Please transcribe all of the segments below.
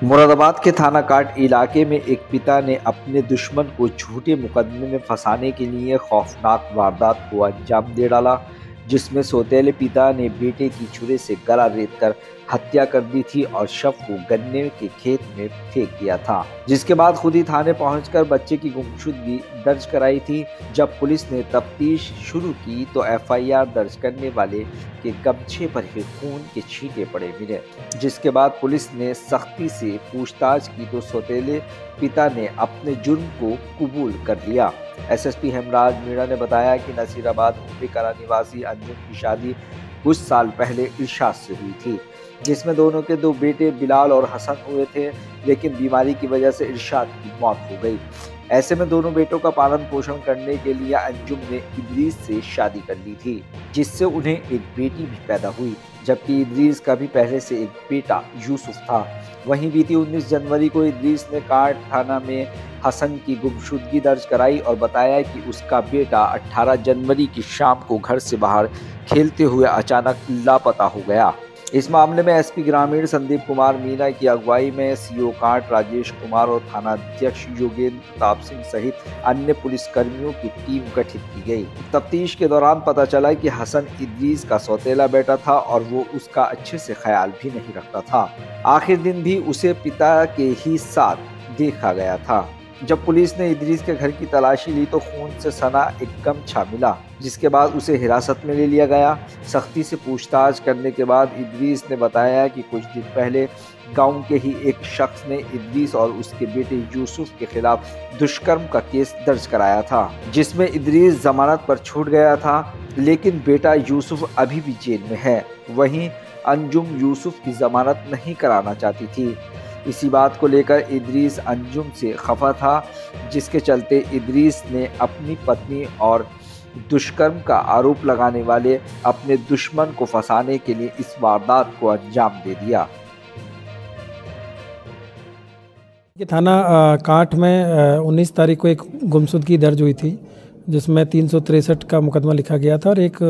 मुरादाबाद के थाना काट इलाके में एक पिता ने अपने दुश्मन को झूठे मुकदमे में फंसाने के लिए खौफनाक वारदात को अंजाम दे डाला, जिसमें सौतेले पिता ने बेटे की छुरे से गला रेतकर हत्या कर दी थी और शव को गन्ने के खेत में फेंक दिया था, जिसके बाद खुद ही थाने पहुंचकर बच्चे की गुमशुदगी दर्ज कराई थी। जब पुलिस ने तफ्तीश शुरू की तो एफआईआर दर्ज करने वाले के गमछे पर ही खून के छींटे पड़े मिले, जिसके बाद पुलिस ने सख्ती से पूछताछ की तो सौतेले पिता ने अपने जुर्म को कबूल कर लिया। एसएसपी हेमराज मीणा ने बताया कि नसीराबाद उम्बेकला निवासी अंजुम की शादी कुछ साल पहले इरशाद से हुई थी, जिसमें दोनों के दो बेटे बिलाल और हसन हुए थे, लेकिन बीमारी की वजह से इरशाद की मौत हो गई। ऐसे में दोनों बेटों का पालन पोषण करने के लिए अंजुम ने इदरीस से शादी कर ली थी, जिससे उन्हें एक बेटी भी पैदा हुई, जबकि इदरीस का भी पहले से एक बेटा यूसुफ था। वहीं बीती 19 जनवरी को इदरीस ने काट थाना में हसन की गुमशुदगी दर्ज कराई और बताया कि उसका बेटा 18 जनवरी की शाम को घर से बाहर खेलते हुए अचानक लापता हो गया। इस मामले में एसपी ग्रामीण संदीप कुमार मीना की अगुवाई में सीओ काट राजेश कुमार और थानाध्यक्ष योगेंद्र प्रताप सिंह सहित अन्य पुलिसकर्मियों की टीम गठित की गई। तफ्तीश के दौरान पता चला कि हसन इदरीस का सौतेला बेटा था और वो उसका अच्छे से ख्याल भी नहीं रखता था। आखिर दिन भी उसे पिता के ही साथ देखा गया था। जब पुलिस ने इदरीस के घर की तलाशी ली तो खून से सना एक गमछा मिला, जिसके बाद उसे हिरासत में ले लिया गया। सख्ती से पूछताछ करने के बाद इदरीस ने बताया कि कुछ दिन पहले गांव के ही एक शख्स ने इदरीस और उसके बेटे यूसुफ के खिलाफ दुष्कर्म का केस दर्ज कराया था, जिसमें इदरीस जमानत पर छूट गया था, लेकिन बेटा यूसुफ अभी भी जेल में है। वहीं अंजुम यूसुफ की जमानत नहीं कराना चाहती थी। इसी बात को लेकर इदरीस अंजुम से खफा था, जिसके चलते इदरीस ने अपनी पत्नी और दुष्कर्म का आरोप लगाने वाले अपने दुश्मन को फंसाने के लिए इस वारदात को अंजाम दे दिया। थाना काट में 19 तारीख को एक गुमशुदगी दर्ज हुई थी, जिसमें 363 का मुकदमा लिखा गया था और एक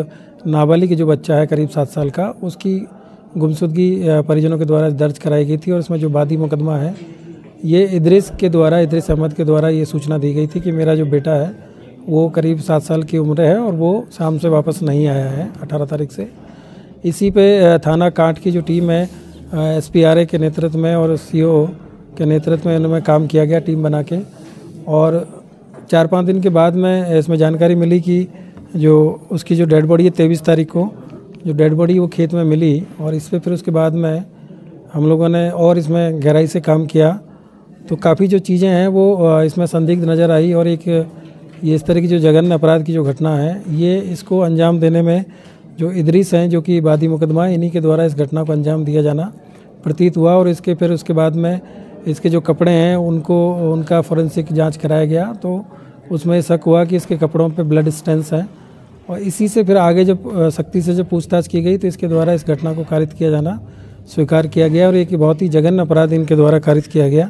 नाबालिग जो बच्चा है करीब 7 साल का, उसकी गुमशुदगी परिजनों के द्वारा दर्ज कराई गई थी। और इसमें जो वादी मुकदमा है, ये इदरीस अहमद के द्वारा ये सूचना दी गई थी कि मेरा जो बेटा है वो करीब 7 साल की उम्र है और वो शाम से वापस नहीं आया है 18 तारीख से। इसी पे थाना काट की जो टीम है SPRA के नेतृत्व में और CO के नेतृत्व में इनमें काम किया गया टीम बना के। और 4-5 दिन के बाद में इसमें जानकारी मिली कि जो उसकी जो डेड बॉडी है 23 तारीख को जो डेड बॉडी वो खेत में मिली, और इस पर फिर उसके बाद में हम लोगों ने और इसमें गहराई से काम किया तो काफ़ी जो चीज़ें हैं वो इसमें संदिग्ध नज़र आई। और एक ये इस तरह की जो जघन्य अपराध की जो घटना है, ये इसको अंजाम देने में जो इदरीस हैं, जो कि वादी मुकदमा है, इन्हीं के द्वारा इस घटना को अंजाम दिया जाना प्रतीत हुआ। और इसके फिर उसके बाद में इसके जो कपड़े हैं उनका फॉरेंसिक जाँच कराया गया तो उसमें शक हुआ कि इसके कपड़ों पर ब्लड स्टेन्स हैं। और इसी से फिर आगे जब सख्ती से जब पूछताछ की गई तो इसके द्वारा इस घटना को कारित किया जाना स्वीकार किया गया। और एक बहुत ही जघन्य अपराध इनके द्वारा कारित किया गया,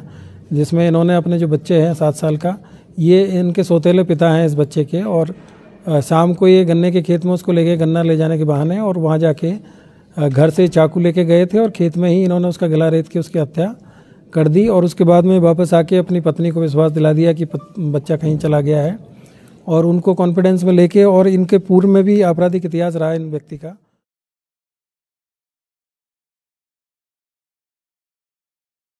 जिसमें इन्होंने अपने जो बच्चे हैं 7 साल का, ये इनके सौतेले पिता हैं इस बच्चे के, और शाम को ये गन्ने के खेत में उसको लेके गन्ना ले जाने के बहाने और वहाँ जाके घर से चाकू लेके गए थे और खेत में ही इन्होंने उसका गला रेत के उसकी हत्या कर दी। और उसके बाद में वापस आके अपनी पत्नी को विश्वास दिला दिया कि बच्चा कहीं चला गया है, और उनको कॉन्फिडेंस में लेके, और इनके पूर्व में भी आपराधिक इतिहास रहा इन व्यक्ति का।